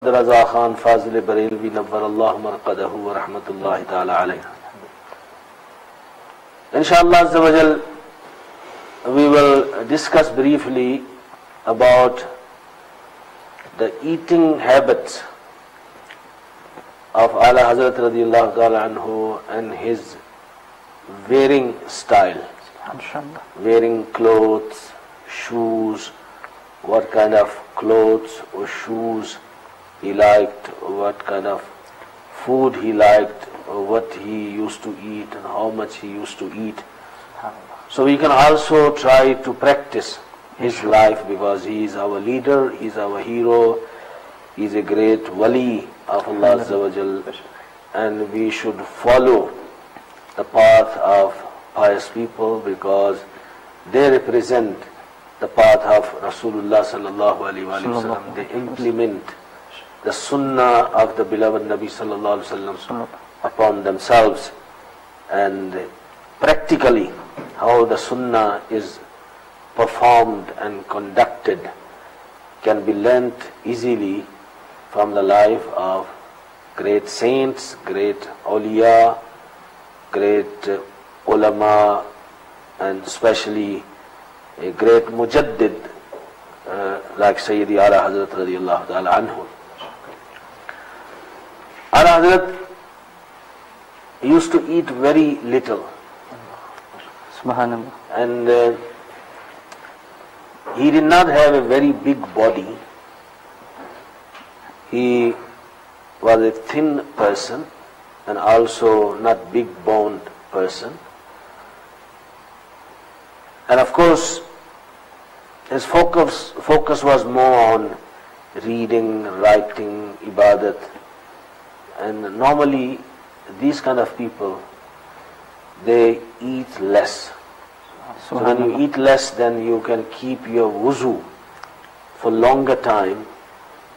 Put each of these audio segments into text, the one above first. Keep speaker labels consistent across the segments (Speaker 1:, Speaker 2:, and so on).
Speaker 1: Raza Khan Fazil Bareilvi Nawwar Allah Marqadahu wa Rahmatullahi Ta'ala alayhi. Inshallah Azza wa Jal, we will discuss briefly about the eating habits of Ala Hazrat radiyallahu ta'ala anhu and his wearing style. Wearing clothes, shoes, what kind of clothes or shoes he liked, what kind of food he liked, or what he used to eat and how much he used to eat. So we can also try to practice his life because he is our leader, he is our hero, he is a great wali of Allah Azza wa Jal, and we should follow the path of pious people because they represent the path of Rasulullah sallallahu alaihi wasallam. They implement the sunnah of the beloved Nabi sallallahu alaihi wasallam upon themselves, and practically how the sunnah is performed and conducted can be learnt easily from the life of great saints, great awliya, great ulama, and especially a great mujaddid like Sayyidi Ala Hazrat radiyallahu ta'ala anhu. Ala Hazrat used to eat very little, and he did not have a very big body. He was a thin person and also not big boned person, and of course his focus was more on reading, writing, ibadat. And normally, these kind of people, they eat less. So when you eat less, then you can keep your wuzu for longer time.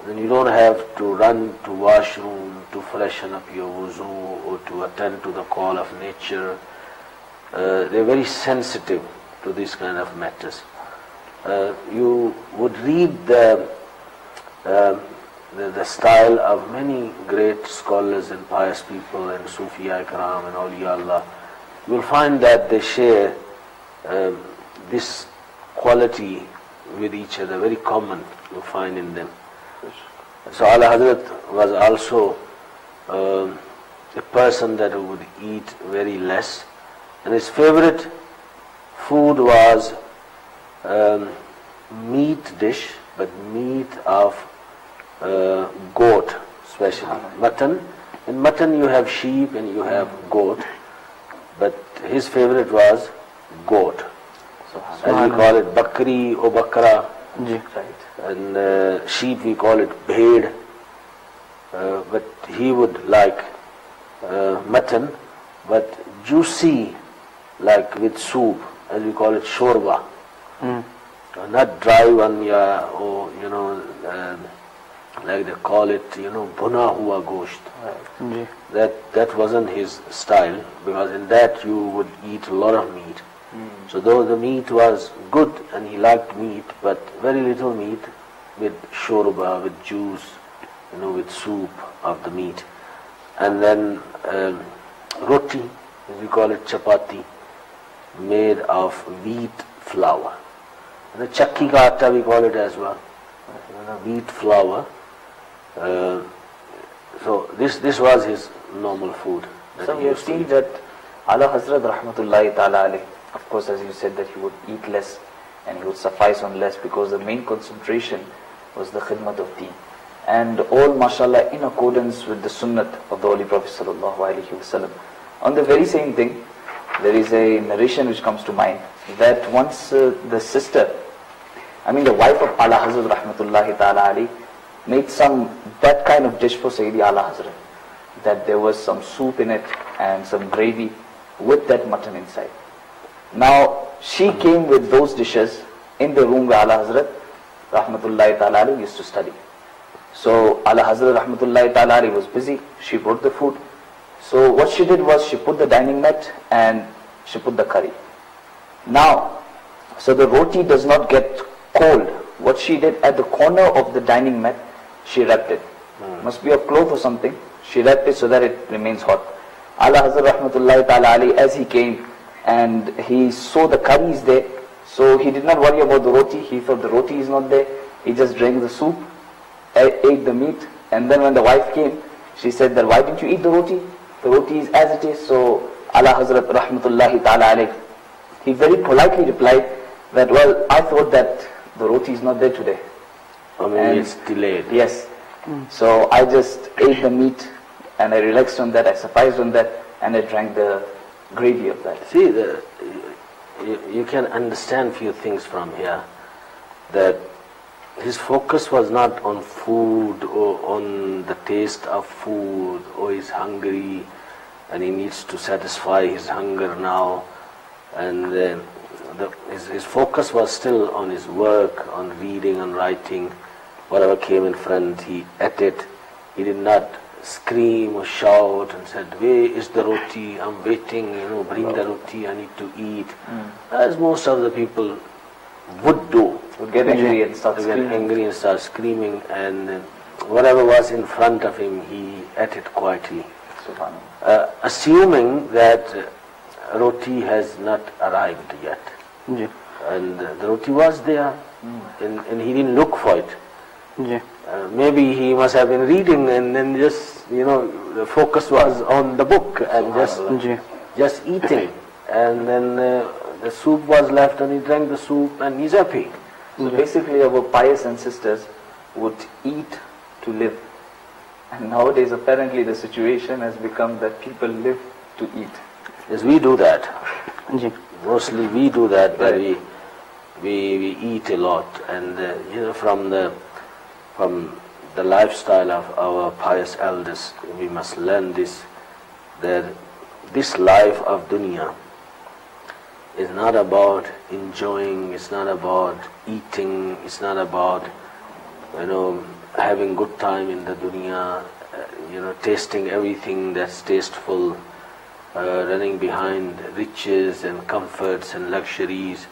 Speaker 1: Then you don't have to run to washroom to freshen up your wuzu or to attend to the call of nature. They're very sensitive to these kind of matters. You would read the style of many great scholars and pious people and Sufiya Ikram and Awliya Allah. You will find that they share this quality with each other, very common you find in them. So Ala Hazrat was also a person that would eat very less, and his favorite food was meat dish, but meat of goat, especially mutton. In mutton you have sheep and you have goat, but his favorite was goat. As we call it bakri or bakra, and sheep we call it bhed, but he would like mutton, but juicy, like with soup, as we call it shorba, not dry one, or like they call it, buna hua gosht. That wasn't his style, because in that you would eat a lot of meat. So though the meat was good and he liked meat, but very little meat with shorba, with juice, with soup of the meat. And then roti, as we call it chapati, made of wheat flour. And the chakki ka atta we call it as well, wheat flour. So this was his normal food.
Speaker 2: So we have seen that Ala Hazrat rahmatullahi ta'ala alayhi, of course, as you said, that he would eat less and he would suffice on less because the main concentration was the khidmat of deen. And all, mashallah, in accordance with the sunnat of the Holy Prophet sallallahu alaihi wasallam. On the very same thing, there is a narration which comes to mind that once the wife of Ala Hazrat rahmatullahi ta'ala alayhi made that kind of dish for Sayyidi Ala Hazrat, that there was some soup in it and some gravy with that mutton inside. Now, she came with those dishes in the room where Ala Hazrat rahmatullahi ta'ala alayhi used to study. So, Ala Hazrat rahmatullahi ta'ala alayhi was busy, she brought the food. So, what she did was, she put the dining mat and she put the curry. Now, so the roti does not get cold. What she did at the corner of the dining mat, she wrapped it. Must be a cloth or something. She wrapped it so that it remains hot. Ala Hazrat rahmatullahi ta'ala ali, as he came and he saw the curry is there, so he did not worry about the roti. He thought the roti is not there. He just drank the soup, ate the meat, and then when the wife came, she said that, why didn't you eat the roti? The roti is as it is. So Ala Hazrat rahmatullahi ta'ala alayh, he very politely replied that, well, I thought that the roti is not there today.
Speaker 1: I mean, it's delayed.
Speaker 2: Yes. So I just ate the meat and I relaxed on that, I sufficed on that, and I drank the gravy of that.
Speaker 1: See, you can understand few things from here, that his focus was not on food or on the taste of food, or he's hungry and he needs to satisfy his hunger now, and his focus was still on his work, on reading and writing. Whatever came in front, he ate it. He did not scream or shout and said, where is the roti? I'm waiting, bring the roti, I need to eat. As most of the people would do.
Speaker 2: Would get angry and start
Speaker 1: screaming. And whatever was in front of him, he ate it quietly. Assuming that roti has not arrived yet. And the roti was there, and he didn't look for it. Maybe he must have been reading, and then just, the focus was on the book and just eating. And then the soup was left and he drank the soup and he's happy.
Speaker 2: So basically our pious ancestors would eat to live. And nowadays apparently the situation has become that people live to eat.
Speaker 1: Yes, we do that. Mostly we do that, but we eat a lot. And from the lifestyle of our pious elders, we must learn this, that this life of dunya is not about enjoying, it's not about eating, it's not about having good time in the dunya, tasting everything that's tasteful, running behind riches and comforts and luxuries,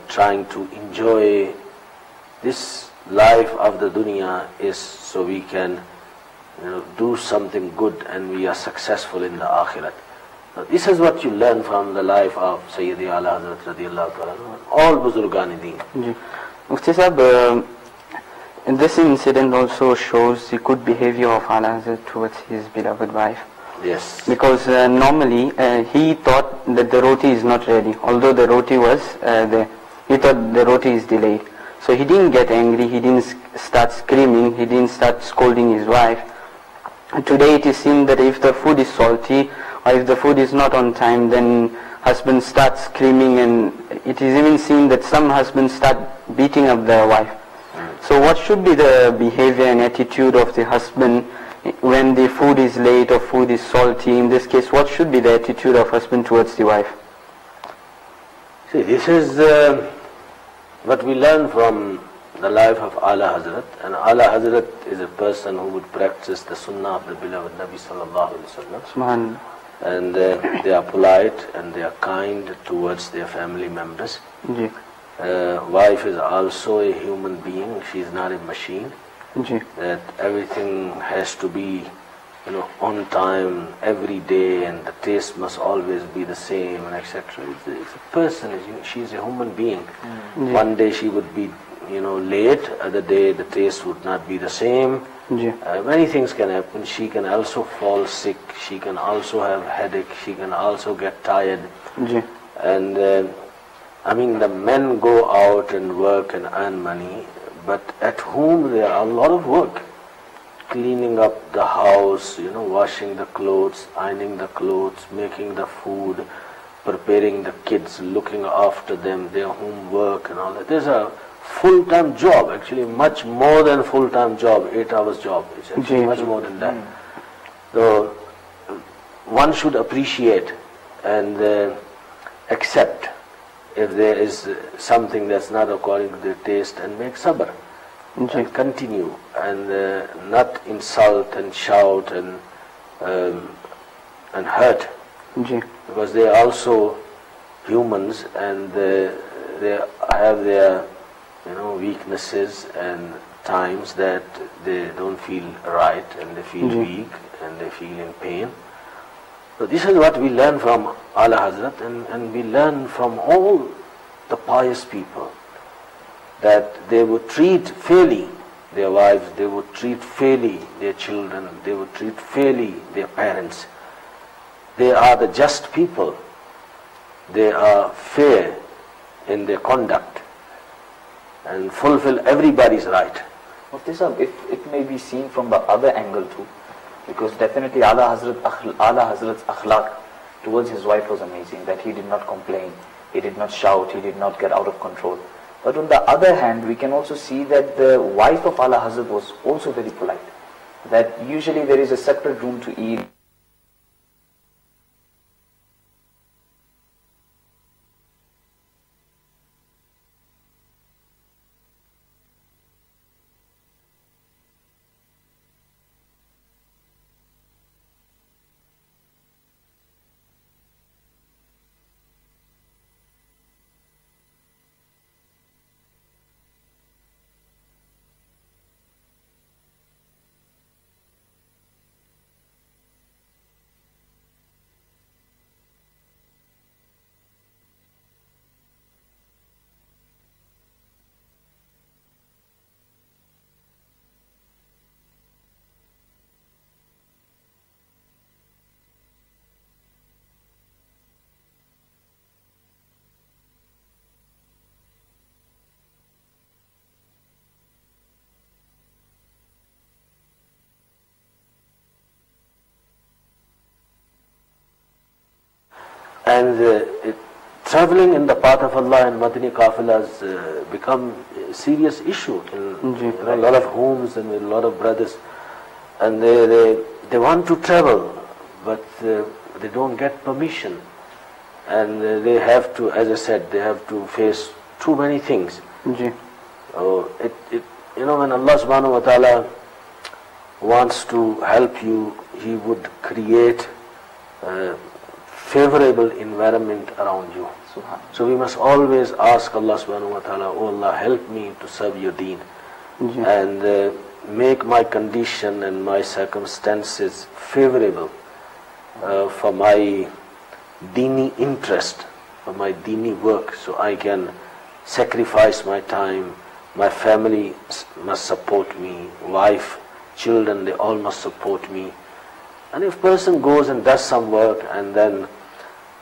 Speaker 1: trying to enjoy this life of the dunya is so we can do something good and we are successful in the akhirat. Now, this is what you learn from the life of Sayyidi Ala Hazrat radiyallahu ta'ala, all Buzurgani Deen.
Speaker 3: Mufti Sahib, this incident also shows the good behavior of Ala Hazrat towards his beloved wife.
Speaker 1: Yes.
Speaker 3: Because normally he thought that the roti is not ready, although the roti was there. He thought the roti is delayed. So he didn't get angry, he didn't start screaming, he didn't start scolding his wife. And today it is seen that if the food is salty or if the food is not on time, then husband starts screaming, and it is even seen that some husbands start beating up their wife. So what should be the behavior and attitude of the husband when the food is late or food is salty? In this case, what should be the attitude of husband towards the wife?
Speaker 1: See, this is what we learn from the life of Ala Hazrat. And Ala Hazrat is a person who would practice the sunnah of the beloved Nabi sallallahu alaihi wasallam. And they are polite and they are kind towards their family members. Wife is also a human being, she is not a machine. That everything has to be on time every day, and the taste must always be the same, and etc. It's a person, she is a human being. One day she would be late, other day the taste would not be the same. Many things can happen. She can also fall sick, she can also have headache, she can also get tired. And the men go out and work and earn money, but at home there are a lot of work. Cleaning up the house, washing the clothes, ironing the clothes, making the food, preparing the kids, looking after them, their homework and all that. There's a full-time job, actually much more than full-time job, 8 hours job. It's actually much more than that. So one should appreciate and accept if there is something that's not according to their taste, and make sabr. And continue, and not insult and shout and hurt, because they are also humans and they have their weaknesses and times that they don't feel right and they feel weak and they feel in pain. So this is what we learn from Ala Hazrat, and we learn from all the pious people, that they would treat fairly their wives, they would treat fairly their children, they would treat fairly their parents. They are the just people. They are fair in their conduct and fulfill everybody's right.
Speaker 2: Mufti Sahib, if it may be seen from the other angle too, because definitely Ala Hazrat's akhlaq towards his wife was amazing, that he did not complain, he did not shout, he did not get out of control. But on the other hand, we can also see that the wife of Ala Hazrat was also very polite, that usually there is a separate room to eat.
Speaker 1: And traveling in the path of Allah and Madani Qafilas become a serious issue in a lot of homes and with a lot of brothers. And they want to travel, but they don't get permission. And they have to, as I said, they have to face too many things. So when Allah subhanahu wa ta'ala wants to help you, He would create favorable environment around you. So we must always ask Allah subhanahu wa ta'ala, oh Allah, help me to serve your deen, and make my condition and my circumstances favorable for my deeni interest, for my deeni work, so I can sacrifice my time. My family must support me, wife, children, they all must support me. And if person goes and does some work and then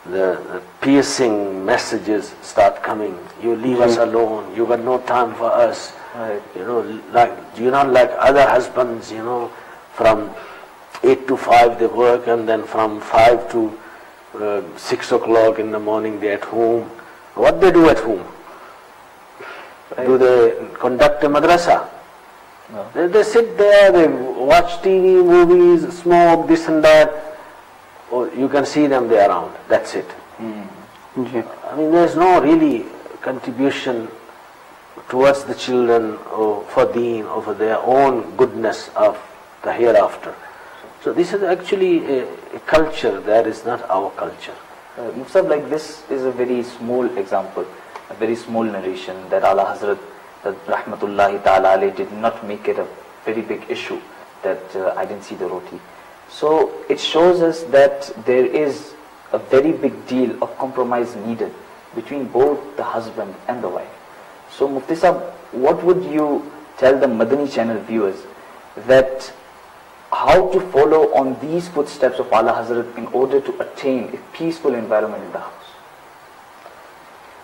Speaker 1: the piercing messages start coming, you leave us alone, you got no time for us.
Speaker 2: Right.
Speaker 1: You're not like other husbands, from 8 to 5 they work, and then from 5 to 6 o'clock in the morning they're at home. What they do at home? Right. Do they conduct a madrasa? No. They sit there, they watch TV, movies, smoke, this and that. Or you can see them there around. That's it. I mean, there's no really contribution towards the children or for deen or for their own goodness of the hereafter. So this is actually a culture that is not our culture.
Speaker 2: Mufti, like this is a very small example, a very small narration that Ala Hazrat, that Rahmatullahi Ta'ala alayhi, did not make it a very big issue that I didn't see the roti. So it shows us that there is a very big deal of compromise needed between both the husband and the wife. So Mufti Sahib, what would you tell the Madani channel viewers that how to follow on these footsteps of Ala Hazrat in order to attain a peaceful environment in the house?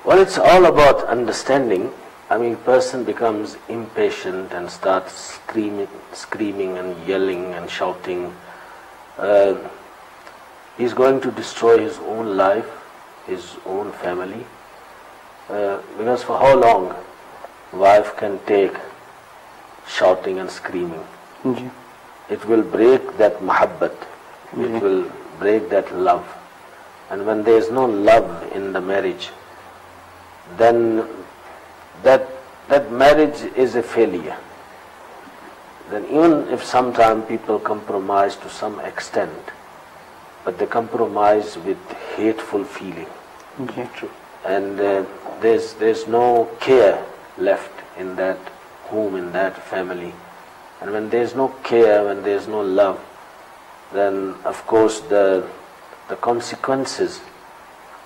Speaker 1: Well, it's all about understanding. I mean, person becomes impatient and starts screaming and yelling and shouting. He's going to destroy his own life, his own family, because for how long wife can take shouting and screaming? It will break that mahabbat, it will break that love. And when there is no love in the marriage, then that marriage is a failure. Then even if sometimes people compromise to some extent, but they compromise with hateful feeling.
Speaker 2: True.
Speaker 1: And there's no care left in that home in that family. And when there's no care, when there's no love, then of course the consequences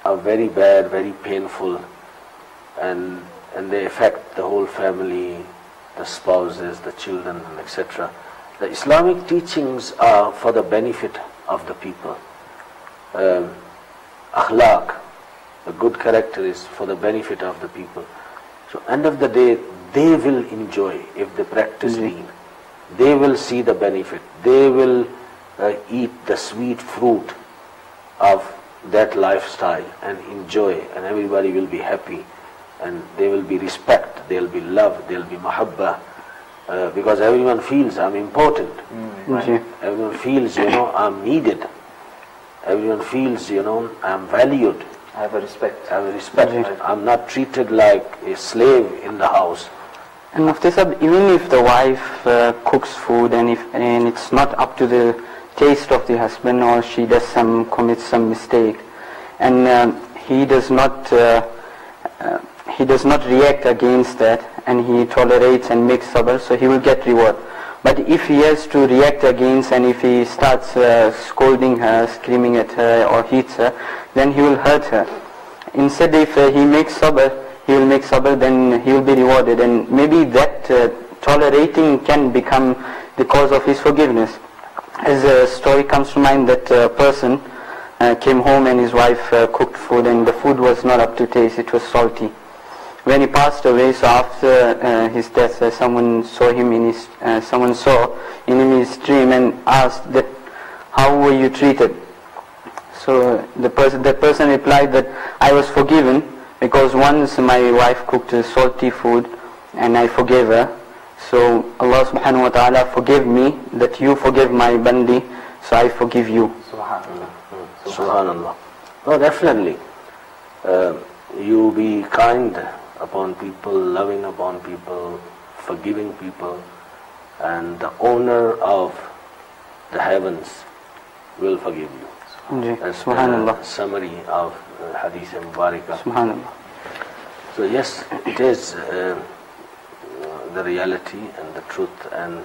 Speaker 1: are very bad, very painful, and they affect the whole family, the spouses, the children, etc. The Islamic teachings are for the benefit of the people. Akhlaq, the good character, is for the benefit of the people. So end of the day, they will enjoy if they practice deen. They will see the benefit. They will eat the sweet fruit of that lifestyle and enjoy, and everybody will be happy, and there will be respect, there will be love, there will be mahabbah, because everyone feels I'm important. Right? Everyone feels, I'm needed. Everyone feels, I'm valued.
Speaker 2: I have a respect.
Speaker 1: I have a respect. Right. I'm not treated like a slave in the house.
Speaker 3: And Mufti Sahib, even if the wife cooks food and it's not up to the taste of the husband, or she commits some mistake, and he does not react against that, and he tolerates and makes sabr, so he will get reward. But if he has to react against, and if he starts scolding her, screaming at her, or hits her, then he will hurt her. Instead, if he makes sabr, then he will be rewarded, and maybe that tolerating can become the cause of his forgiveness. As a story comes to mind, that a person came home and his wife cooked food, and the food was not up to taste, it was salty. When he passed away, so after his death, someone saw him in his dream and asked that, how were you treated? So that person replied that, I was forgiven because once my wife cooked salty food and I forgave her. So Allah subhanahu wa ta'ala forgave me, that you forgave my bandi, so I forgive you.
Speaker 1: Subhanallah. Subhanallah. No, definitely. You be kind upon people, loving upon people, forgiving people, and the owner of the heavens will forgive you. That's the summary of Hadith Mubarakah.
Speaker 3: Subhanallah.
Speaker 1: So yes, it is the reality and the truth, and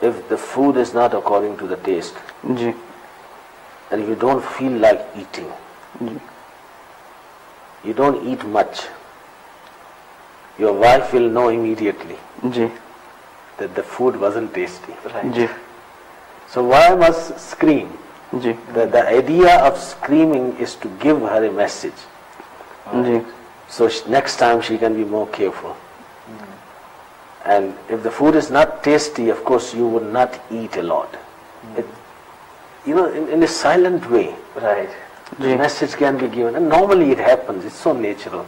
Speaker 1: if the food is not according to the taste, and if you don't feel like eating, you don't eat much, your wife will know immediately that the food wasn't tasty. Right? So why must scream? The idea of screaming is to give her a message. So next time she can be more careful. And if the food is not tasty, of course you would not eat a lot. In a silent way,
Speaker 2: right?
Speaker 1: The message can be given, and normally it happens. It's so natural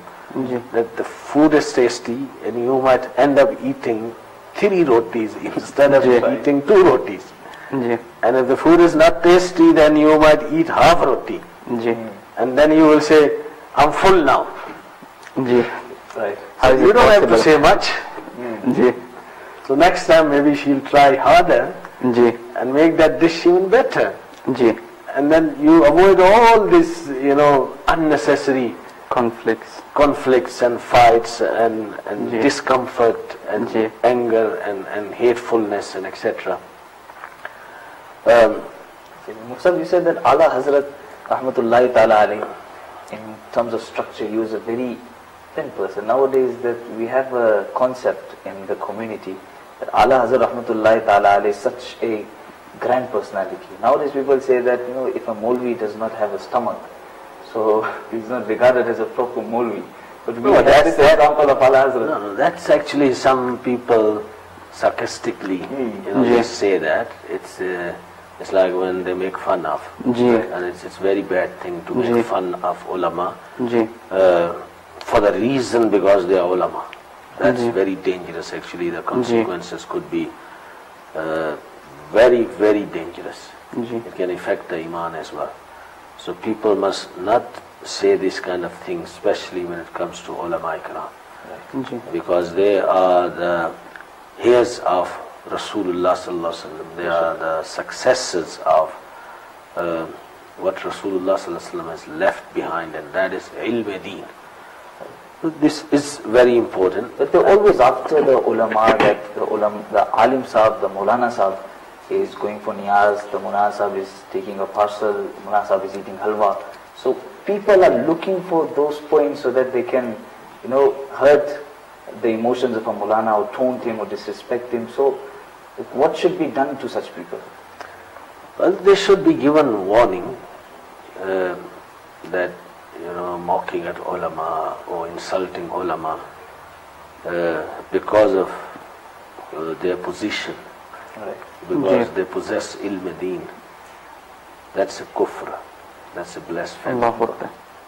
Speaker 1: that the food is tasty, and you might end up eating 3 rotis instead of eating 2 rotis. And if the food is not tasty, then you might eat half roti, and then you will say, "I'm full now."
Speaker 2: Right.
Speaker 1: So you don't have to say much. So next time maybe she'll try harder and make that dish even better. And then you avoid all this, unnecessary conflicts and fights and discomfort and anger and hatefulness and etc.
Speaker 2: Mufti, you said that Ala Hazrat rahmatullahi ta'ala alayhi, in terms of structure, he was a very thin person. Nowadays that we have a concept in the community that Ala Hazrat rahmatullahi ta'ala alayhi is such a grand personality. Nowadays people say that, if a Maulvi does not have a stomach, so he's not regarded as a proper Maulvi. But that's the example of Ala Hazrat.
Speaker 1: No, that's actually some people sarcastically, they say that. It's like when they make fun of, and it's a very bad thing to make fun of ulama for the reason because they are ulama. That's very dangerous actually. The consequences could be very, very dangerous. It can affect the iman as well. So people must not say this kind of thing, especially when it comes to ulama ikram, because they are the heirs of Rasulullah sallallahu alaihi wasallam. They are the successors of what Rasulullah sallallahu alaihi wasallam has left behind, and that is ilm-e-deen. This is very important.
Speaker 2: But they're always after the ulama, that the alim sahab, the Maulana sahab is going for niyaz, the Maulana sahab is taking a parcel, the Maulana sahab is eating halwa. So people are looking for those points so that they can, hurt the emotions of a Maulana or taunt him or disrespect him. So what should be done to such people?
Speaker 1: Well, they should be given warning that, mocking at ulama or insulting ulama because of their position,
Speaker 2: Right.
Speaker 1: because they possess ilm-e-deen. That's a kufr, that's a blasphemy.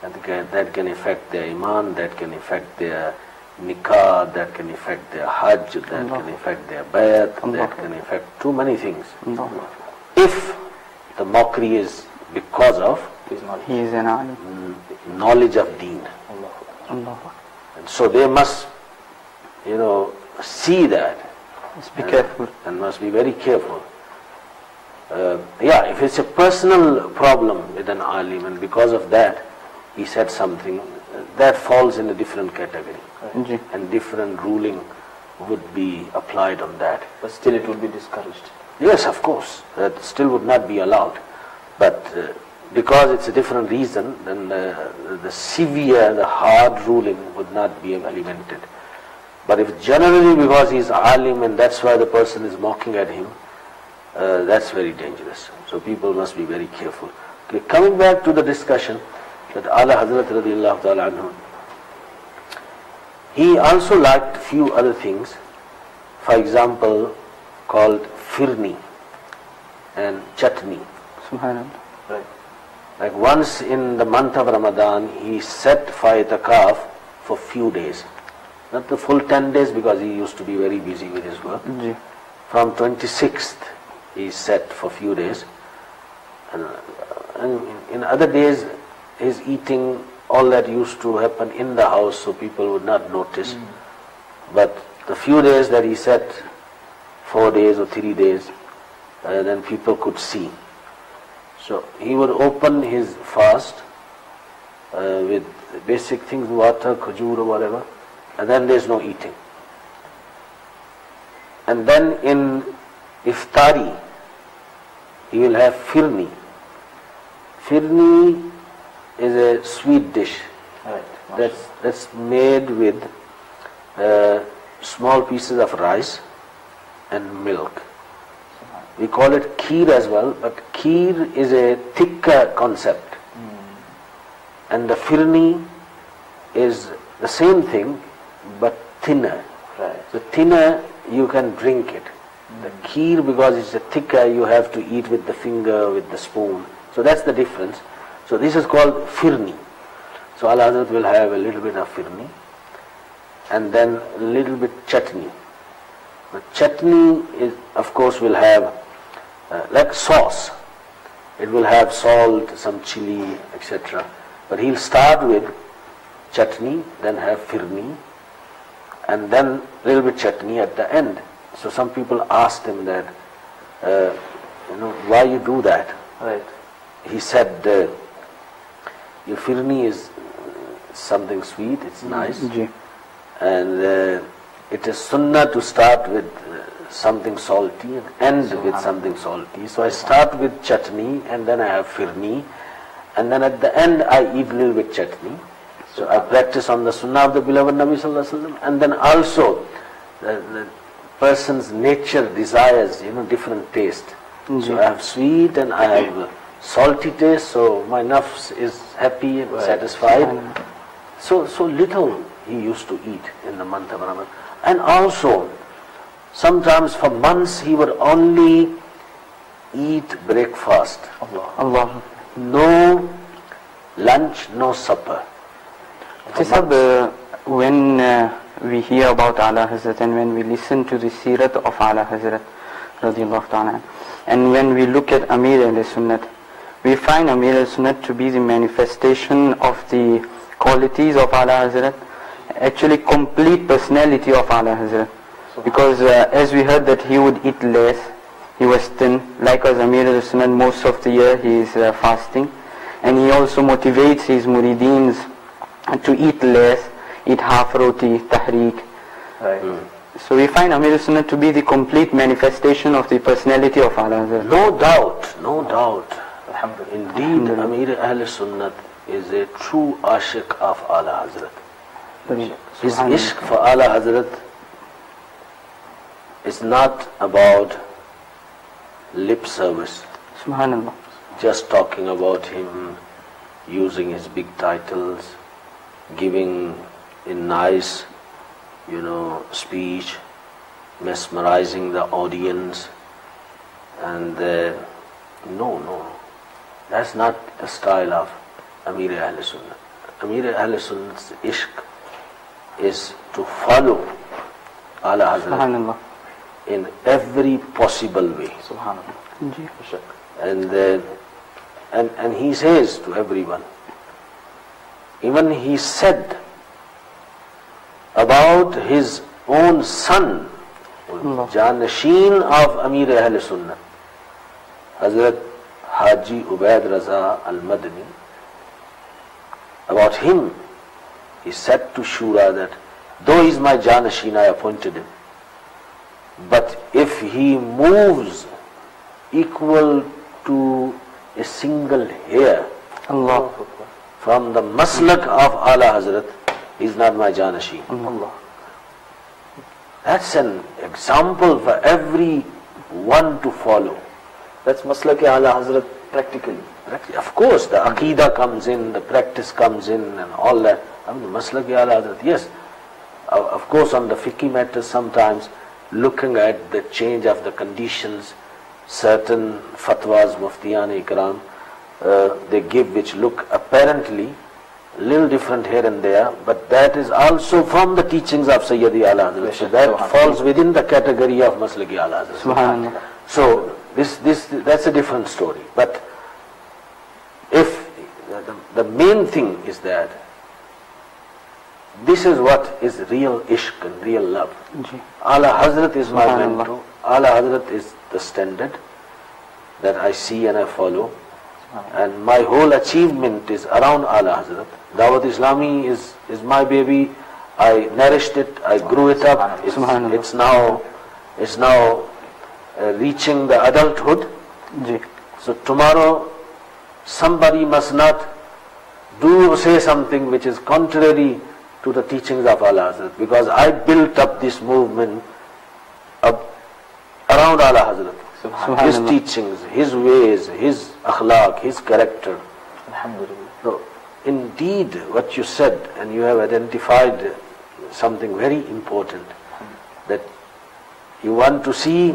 Speaker 1: That can affect their iman, that can affect their nikah, that can affect their hajj, that can affect their bayat, that can affect too many things. If the mockery is because of
Speaker 3: he is an alim,
Speaker 1: knowledge of deen. And so they must, see that.
Speaker 3: Must be careful.
Speaker 1: And must be very careful. If it's a personal problem with an alim and because of that he said something, that falls in a different category.
Speaker 3: Right.
Speaker 1: And different ruling would be applied on that.
Speaker 2: But still it would be discouraged.
Speaker 1: Yes, of course, that still would not be allowed. But because it's a different reason, then the severe, the hard ruling would not be implemented. But if generally because he's alim and that's why the person is mocking at him, that's very dangerous. So people must be very careful. Okay, coming back to the discussion that Ala Hazrat radiallahu ta'ala anhu, he also liked few other things, for example, called firni and chutney.
Speaker 3: Subhanallah.
Speaker 2: Right.
Speaker 1: Like once in the month of Ramadan, he set for itikaf for few days. Not the full 10 days because he used to be very busy with his work. From 26th, he set for few days. And in other days, his eating, all that used to happen in the house, so people would not notice. But the few days that he set, 4 days or 3 days, then people could see. So he would open his fast with basic things, water, khajur or whatever, and then there's no eating. And then in iftari, he will have firni. Firni is a sweet dish.
Speaker 2: Right.
Speaker 1: That's made with small pieces of rice and milk. We call it kheer as well, but kheer is a thicker concept. And the firni is the same thing, but thinner.
Speaker 2: Right.
Speaker 1: So thinner, you can drink it. The kheer, because it's a thicker, you have to eat with the finger, with the spoon. So that's the difference. So this is called firni. So Ala Hazrat will have a little bit of firni, and then a little bit chutney. But chutney is, of course, will have like sauce. It will have salt, some chili, etc. But he'll start with chutney, then have firni, and then a little bit chutney at the end. So some people asked him that, why you do that?
Speaker 2: Right.
Speaker 1: He said, your firni is something sweet, it's nice, and it is sunnah to start with something salty and end with something salty. So I start with chutney and then I have firni, and then at the end I eat a little bit chutney. So I practice on the sunnah of the beloved Nabi sallallahu alaihi wasallam, and then also the person's nature desires, different taste. So I have sweet and I have salty taste, so my nafs is happy and satisfied. So little he used to eat in the month of Ramadan. And also, sometimes for months he would only eat breakfast.
Speaker 3: Allah.
Speaker 1: No lunch, no supper.
Speaker 3: When we hear about Ala Hazrat and when we listen to the Sirat of Ala Hazrat radiallahu ta'ala, and when we look at Amir al-Sunnat, we find Amir al-Sunnat to be the manifestation of the qualities of Ala Hazrat, actually complete personality of Ala Hazrat. Because as we heard that he would eat less, he was thin. Likewise Amir al-Sunnat, most of the year he is fasting, and he also motivates his murideens to eat less, eat half roti, tahreek.
Speaker 2: Right.
Speaker 3: So we find Amir Sunnah to be the complete manifestation of the personality of Ala Hazrat.
Speaker 1: No doubt, no doubt.
Speaker 2: Alhamdulillah.
Speaker 1: Indeed, Amir Ahl Sunnat is a true ashik of Ala Hazrat. His ishq for Ala Hazrat is not about lip service,
Speaker 3: Subhanallah.
Speaker 1: just talking about him, using his big titles, giving a nice, speech, mesmerizing the audience, and no, that's not a style of Amir Ahl Sunnah. Amir Ahl Sunnah's ishq is to follow Ala Hazrat
Speaker 3: Subhanallah.
Speaker 1: in every possible way.
Speaker 2: Subhanallah.
Speaker 1: And he says to everyone, even he said about his own son, Janasheen of Amir Ahl Sunnah, Hazrat Haji Ubaid Raza al-Madani, about him, he said to Shura that, though he is my Janasheen, I appointed him, but if he moves equal to a single hair
Speaker 3: Allah.
Speaker 1: from the maslak of Ala Hazrat, he is not my Janasheen.
Speaker 2: Allah.
Speaker 1: That's an example for everyone to follow.
Speaker 2: That's maslak Ala Hazrat practically.
Speaker 1: Of course, the Aqidah comes in, the practice comes in, and all that. I mean, maslak Ala Hazrat, yes. Of course, on the fiqh matters, sometimes looking at the change of the conditions, certain fatwas, muftiyan ikram, they give which look apparently a little different here and there, but that is also from the teachings of Sayyidi Ala Hazrat. So that falls within the category of Maslaki Ala Hazrat.
Speaker 3: Subhanallah.
Speaker 1: So that's a different story. But if the main thing is that this is what is real ishq and real love. Ala Hazrat is my mentor. Ala Hazrat is the standard that I see and I follow. And my whole achievement is around Ala Hazrat. Dawat Islami is my baby. I nourished it, I grew it up. It's now reaching the adulthood. So tomorrow somebody must not say something which is contrary to the teachings of Ala Hazrat, because I built up this movement around Ala Hazrat. His teachings, his ways, his akhlaq, his character.
Speaker 2: Alhamdulillah.
Speaker 1: So, indeed, what you said, and you have identified something very important, that you want to see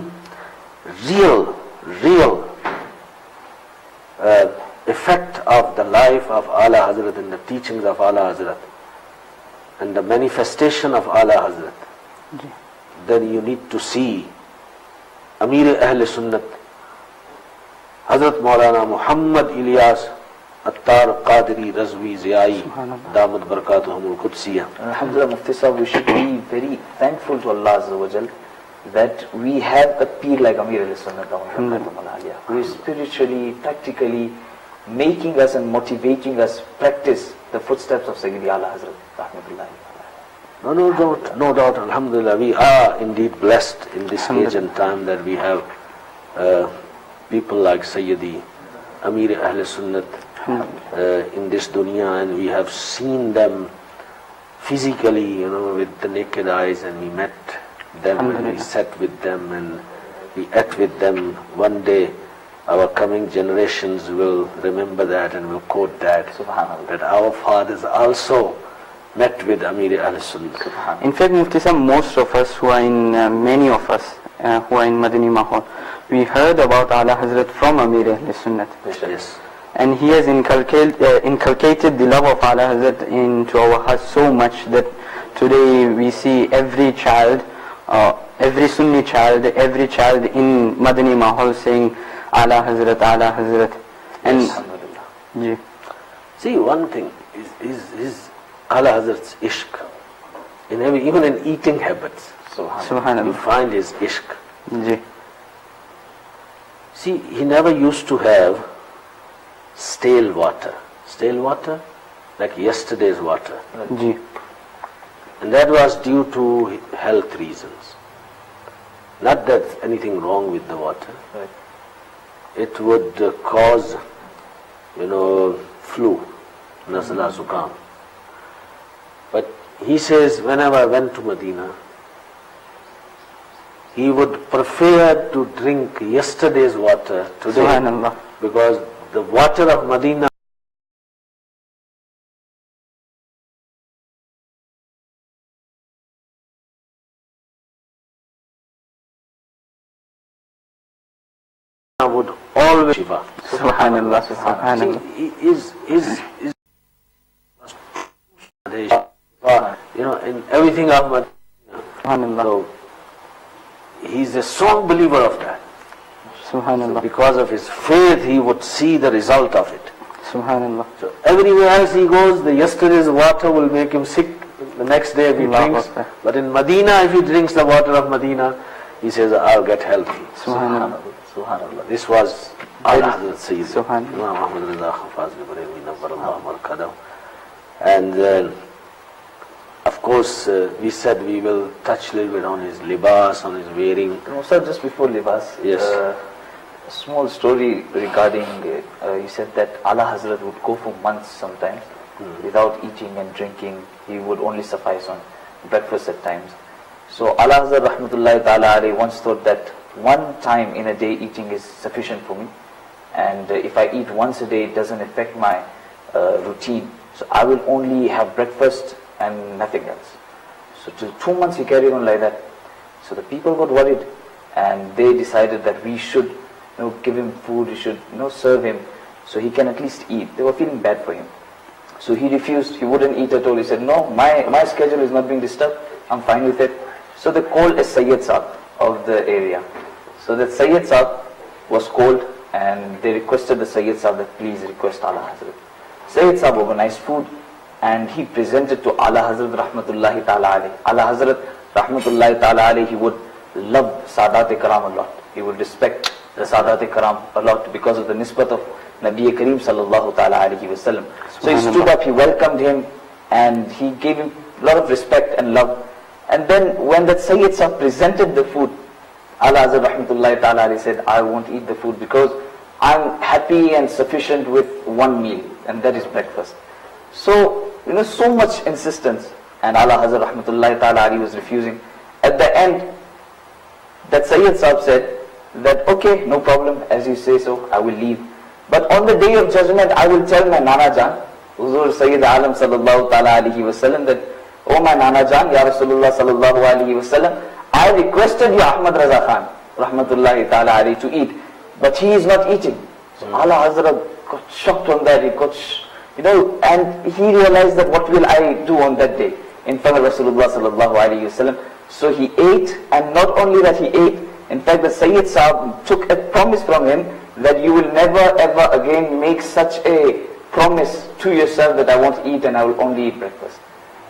Speaker 1: real effect of the life of Ala Hazrat and the teachings of Ala Hazrat and the manifestation of Ala Hazrat, then you need to see Amir Ahl Sunnat, Hazrat Maulana Muhammad Ilyas Attar Qadri Razvi Ziyai Damat Barakatuhumul Qudsiyah.
Speaker 2: Alhamdulillah, Mufti Sahib, we should be very thankful to Allah Azza wa Jal that we have a peer like Amir Ahl Sunnat, who is spiritually, practically making us and motivating us practice the footsteps of Sayyidi Ala Hazrat.
Speaker 1: No doubt, Alhamdulillah, we are indeed blessed in this age and time that we have people like Sayyidi Amir Ahl Sunnat in this dunya, and we have seen them physically, with the naked eyes, and we met them and we sat with them and we ate with them. One day our coming generations will remember that and will quote that, that our fathers also met with Amir Ahl Sunnah.
Speaker 3: In fact, Mufti Sahib, most of us who are in, many of us who are in Madani Mahal, we heard about Ala Hazrat from Amir Ahl Sunnah.
Speaker 1: Yes.
Speaker 3: And he has inculcated the love of Ala Hazrat into our hearts so much that today we see every child, every Sunni child, every child in Madani Mahal saying Ala Hazrat, Ala Hazrat. And
Speaker 1: see, one thing is Ala Hazrat's ishq. Even in eating habits,
Speaker 3: Subhanallah.
Speaker 1: you find his ishq. See, he never used to have stale water. Stale water, like yesterday's water. And that was due to health reasons. Not that anything wrong with the water.
Speaker 2: Right.
Speaker 1: It would cause, flu, nasala, zukam. But he says, whenever I went to Medina, he would prefer to drink yesterday's water today.
Speaker 3: Subhanallah.
Speaker 1: Because the water of Medina would always Shiva.
Speaker 3: Subhanallah. Subhanallah.
Speaker 1: In everything of Medina.
Speaker 3: Subhanallah.
Speaker 1: So he's a strong believer of that.
Speaker 3: Subhanallah.
Speaker 1: So because of his faith, he would see the result of it.
Speaker 3: Subhanallah.
Speaker 1: So everywhere else he goes, the yesterday's water will make him sick the next day if he drinks. But in Medina, if he drinks the water of Medina, he says, I'll get healthy.
Speaker 3: Subhanallah.
Speaker 1: Subhanallah. This was Ala Hazrat Sayyid.
Speaker 3: Subhanallah.
Speaker 1: And of course, we said we will touch a little bit on his libas, on his wearing.
Speaker 2: No, sir, just before libas,
Speaker 1: yes.
Speaker 2: A small story regarding, you said that Ala Hazrat would go for months sometimes without eating and drinking. He would only suffice on breakfast at times. So Ala Hazrat Rahmatullahi Ta'ala alayhi once thought that one time in a day eating is sufficient for me, and if I eat once a day it doesn't affect my routine, so I will only have breakfast and nothing else. So till 2 months he carried on like that. So the people got worried and they decided that we should give him food, we should serve him so he can at least eat. They were feeling bad for him. So he refused, he wouldn't eat at all. He said, no, my schedule is not being disturbed, I'm fine with it. So they called a Sayyid Saab of the area. So that Sayyid Saab was called and they requested the Sayyid Saab that please request Ala Hazrat. Sayyid Saab organized food and he presented to Ala Hazrat Rahmatullahi Ta'ala alayhi. Ala Hazrat Rahmatullahi Ta'ala alayhi, he would love Sadat-e-Karam a lot. He would respect the Sadat-e-Karam a lot because of the nisbat of Nabi Kareem Sallallahu Ta'ala alayhi wa sallam. So he stood up, he welcomed him and he gave him a lot of respect and love. And then when that Sayyid Saab presented the food, Ala Hazrat Rahmatullahi Ta'ala alayhi said, I won't eat the food because I'm happy and sufficient with one meal, and that is breakfast. So, so much insistence, and Ala Hazrat Rahmatullahi Ta'ala alayhi was refusing. At the end, that Sayyid Saab said that, okay, no problem, as you say so, I will leave. But on the day of judgment, I will tell my Nana Jan, Huzur Sayyid Alam Sallallahu Ta'ala alayhi wa sallam, that, oh my Nana Jan, Ya Rasulullah Sallallahu alayhi wa sallam, I requested Ya Ahmad Raza Khan, Rahmatullahi Ta'ala alayhi, to eat, but he is not eating. So Ala Hazrat got shocked on that, he got and he realized that what will I do on that day in front of Rasulullah Sallallahu alayhi wa sallam. So he ate, and not only that he ate, in fact the Sayyid Saab took a promise from him that you will never ever again make such a promise to yourself that I won't eat and I will only eat breakfast.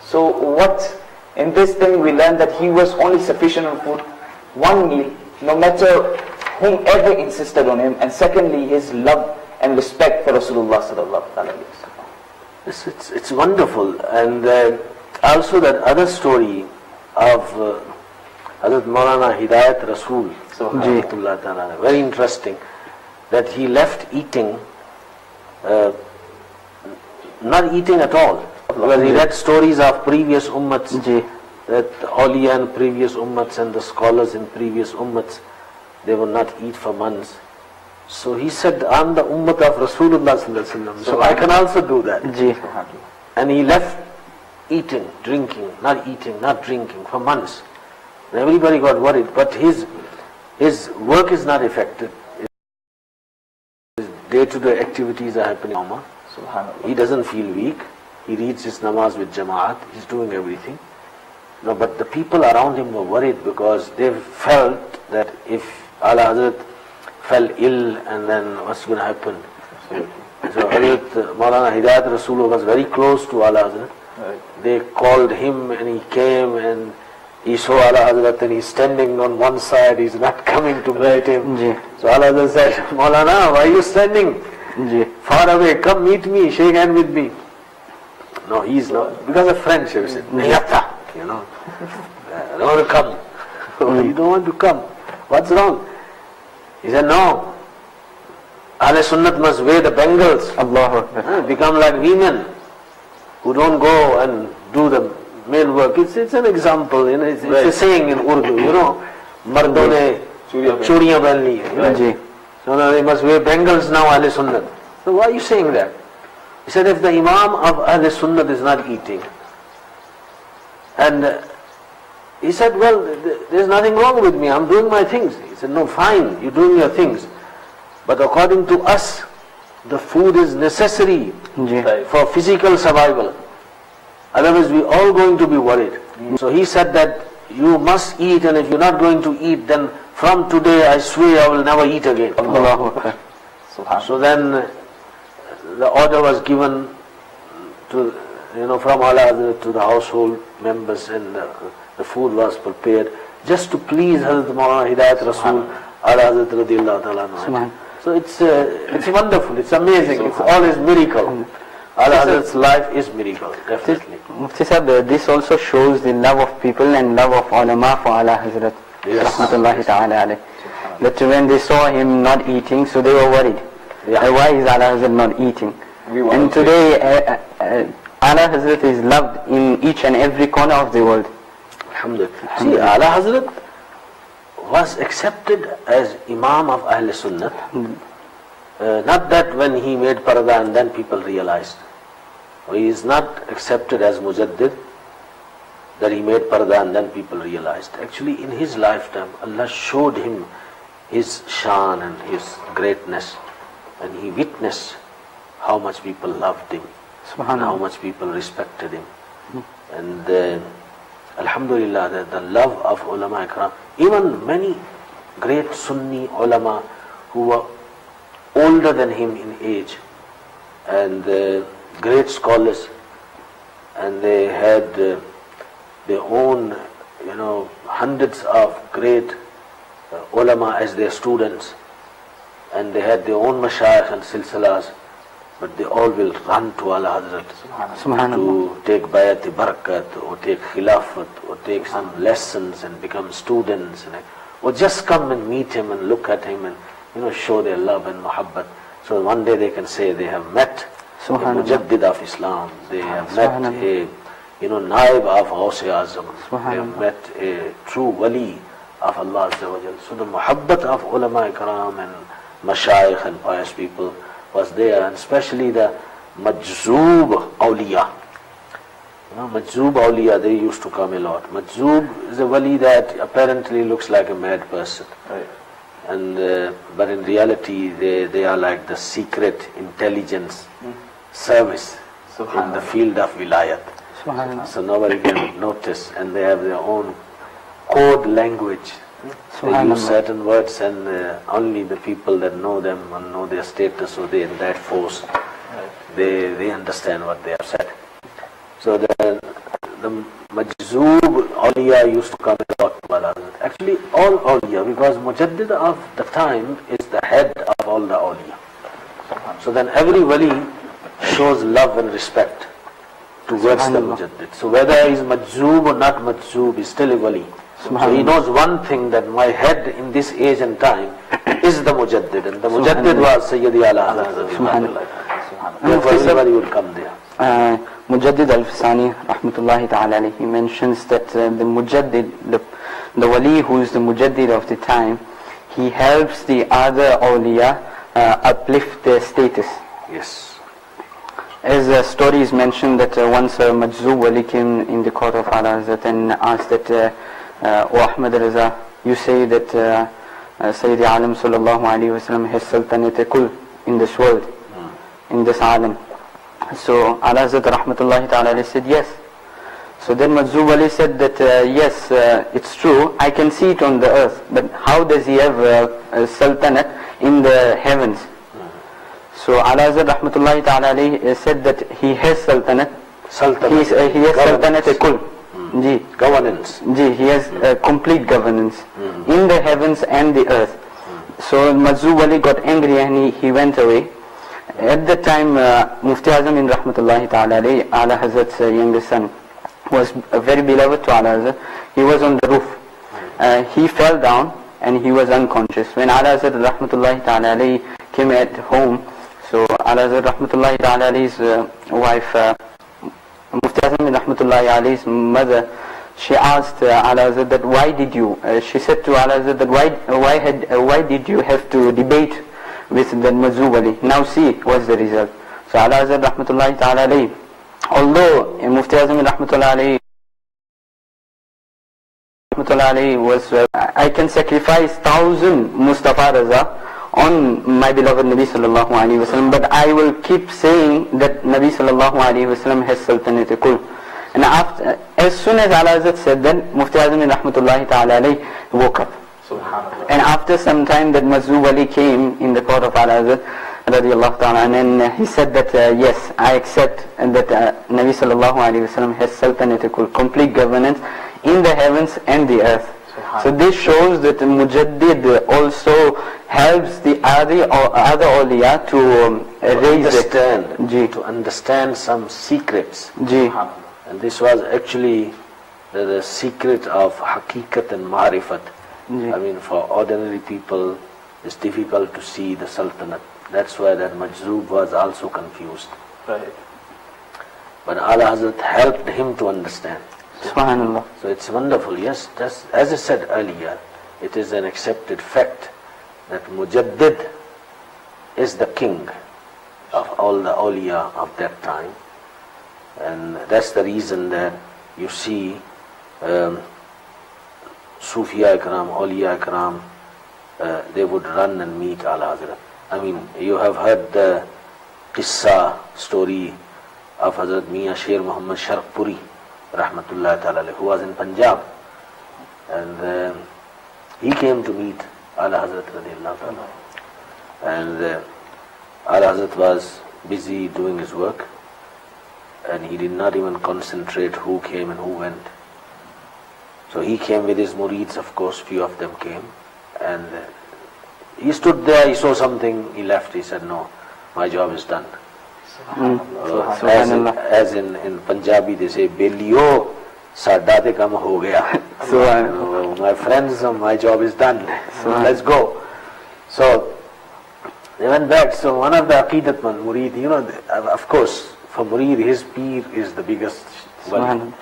Speaker 2: So what, in this thing we learn that he was only sufficient on food, one meal, no matter whomever insisted on him, and secondly his love and respect for Rasulullah Sallallahu alayhi wa sallam.
Speaker 1: It's wonderful. And also that other story of Hazrat Maulana Hidayat Rasul, very interesting, that he left eating, not eating at all. Because he read stories of previous ummats, that the awliya and previous ummats and the scholars in previous ummats, they would not eat for months. So he said, I'm the ummat of Rasulullah Sallallahu Alaihi Wasallam, so I can also do that. And he left eating, drinking, not drinking for months. And everybody got worried, but his work is not affected. His day-to-day activities are happening. He doesn't feel weak. He reads his namaz with Jamaat. He's doing everything. But the people around him were worried because they felt that if Ala Hazrat fell ill and then what's going to happen. So Hazrat Maulana Hidayat Rasul was very close to Ala Hazrat. They called him and he came and he saw Ala Hazrat and he's standing on one side, he's not coming to meet him. So Ala Hazrat said, Maulana, why are you standing far away? Come meet me, shake hand with me. No, he's not. Because of friendship. you know. I don't want to come. You don't want to come. What's wrong? He said, no. Ahle Sunnat must wear the bangles. Become like women who don't go and do the male work. It's an example, you know. It's a saying in Urdu, you know. Mardon ne churiyan pehnni hai. So now they must wear bangles now, Ahle Sunnat. So why are you saying that? He said, if the Imam of Ahle Sunnat is not eating, and he said, well, there's nothing wrong with me, I'm doing my things. He said, no, fine, you're doing your things. But according to us, the food is necessary for physical survival. Otherwise, we're all going to be worried. So he said that you must eat, and if you're not going to eat, then from today I swear I will never eat again. So then the order was given to, from Ala Hazrat to the household members, and the food was prepared just to please Hazrat Maulana Hidayat Rasul Ala Hazrat radiyallahu ta'ala anhu. So it's wonderful, it's amazing, it's all is miracle. Ala Hazrat's life is miracle, definitely.
Speaker 3: Mufti Sahib, this also shows the love of people and love of ulama for Ala Hazrat. Rahmatullahi ta'ala alayh. That when they saw him not eating, so they were worried. Why is Ala Hazrat not eating? And today, Ala Hazrat is loved in each and every corner of the world.
Speaker 1: Alhamdulillah. See, Ala Hazrat was accepted as Imam of Ahl Sunnat. Not that when he made parda and then people realized. He is not accepted as Mujaddid, that he made parda and then people realized. Actually, in his lifetime, Allah showed him his shan and his greatness, and he witnessed how much people loved him, and how much people respected him. And Alhamdulillah, the love of ulama ikram, even many great Sunni ulama who were older than him in age, and great scholars, and they had their own, hundreds of great ulama as their students, and they had their own mashayikh and silsilas, but they all will run to Ala Hazrat to take bayat barakat, or take khilafat, or take some lessons and become students, or just come and meet him and look at him and show their love and muhabbat. So one day they can say they have met a Mujaddid of Islam, they have met a Naib of Ghaus-e Azam, they have met a true wali of Allah Azza wa Jal. So the muhabbat of ulama ikram and mashayikh and pious people was there, and especially the Majzoob awliya. Majzoob awliya, they used to come a lot. Majzoob is a wali that apparently looks like a mad person. And but in reality they are like the secret intelligence service in the field of wilayat. So nobody can notice, and they have their own code language. They use certain words, and only the people that know them and know their status, so they in that force, they understand what they have said. So the Majzoob awliya used to come a lot to Ala Hazrat. Actually all awliya, because Mujaddid of the time is the head of all the awliya. So then every wali shows love and respect towards the Mujaddid. So whether he's Majzoob or not Majzoob, he's still a wali. So he knows one thing, that my head in this age and time is the Mujaddid, and the Mujaddid was Sayyidi Ala Hazrat. Therefore everybody would come there.
Speaker 3: Mujaddid al-Fasani rahmatullahi ta'ala alayhi, he mentions that the Mujaddid, the wali who is the Mujaddid of the time, he helps the other awliya uplift their status.
Speaker 1: Yes.
Speaker 3: As a story is mentioned that once a Majzoob wali came in the court of Ala Hazrat and asked that, O Ahmad Raza, you say that Sayyidi Alam sallallahu alayhi wa sallam has sultanate kul in this world, in this alam. So Ala Hazrat rahmatullahi ta'ala said yes. So then Majzoob Ali said that yes, it's true, I can see it on the earth, but how does he have a sultanate in the heavens? So Ala Hazrat rahmatullahi ta'ala said that he has sultanate. He has sultanate kul.
Speaker 1: Governance.
Speaker 3: He has complete governance in the heavens and the earth. So Majzoob Ali got angry and he went away. At that time, Mufti Azam in Rahmatullahi Ta'ala alayhi, Ala Hazrat's younger son, was very beloved to Ala Hazrat. He was on the roof. He fell down and he was unconscious. When Ala Hazrat rahmatullahi ta'ala alayhi came at home, so Ala Hazrat rahmatullahi ta'ala alayhi's wife, Mufti rahmatullahi alayhi's mother, she asked Ala Hazrat that why did you, she said to Ala Hazrat that why did you have to debate with the Mazoob Ali? Now see what's the result. So Ala Hazrat rahmatullahi ta'ala alayhi, although Mufti rahmatullahi alayhi was, I can sacrifice 1,000 Mustafa Raza on my beloved Nabi sallallahu alayhi wa sallam, but I will keep saying that Nabi sallallahu alayhi wa sallam has Sultanate Kul. And after, as soon as Ala Hazrat said that, Mufti rahmatullahi ta'ala alayhi woke up. And after some time that Mazoob Ali came in the court of Ala Hazrat radiyallahu ta'ala, and he said that yes, I accept that Nabi sallallahu alayhi wa sallam has Sultanate Kul, complete governance in the heavens and the earth. So this shows that Mujaddid also helps the other awliya to
Speaker 1: understand some secrets. And this was actually the secret of haqiqat and ma'rifat. I mean, for ordinary people, it's difficult to see the Sultanate. That's why that Majzoob was also confused.
Speaker 2: Right.
Speaker 1: But Ala Hazrat helped him to understand.
Speaker 3: Subhanallah.
Speaker 1: So it's wonderful, yes. Just as I said earlier, it is an accepted fact that Mujaddid is the king of all the awliya of that time. And that's the reason that you see Sufiya Ikram, awliya Ikram, they would run and meet Ala Hazrat. I mean, you have heard the qissa story of Hazrat Mian Sher Muhammad Sharqpuri rahmatullah ta'ala, who was in Punjab, and he came to meet Ala Hazrat radiyallahu ta'ala, and Ala Hazrat was busy doing his work, and he did not even concentrate who came and who went. So he came with his murids, of course, few of them came, and he stood there, he saw something, he left, he said, no, my job is done. As in Punjabi they say, Beliyo sada te kam ho gaya. My friends, my job is done. Let's go. So they went back. So one of the Aqidatman Murid, of course, for Murid, his peer is the biggest one.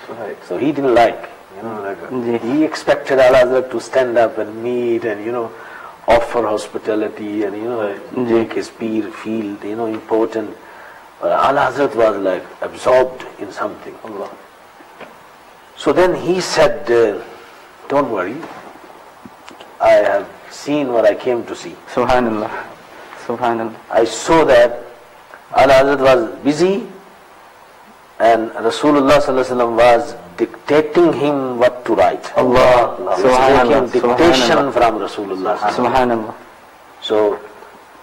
Speaker 1: So he didn't like, he expected Ala Hazrat to stand up and meet and, offer hospitality and, make his peer feel, important. Ala Hazrat was like absorbed in something. So then he said, don't worry, I have seen what I came to see.
Speaker 3: Subhanallah. Subhanallah.
Speaker 1: I saw that Ala Hazrat was busy and Rasulullah sallallahu alaihi wasallam was dictating him what to write.
Speaker 3: Allah.
Speaker 1: Subhanallah. Dictation from Rasulullah.
Speaker 3: Subhanallah.
Speaker 1: So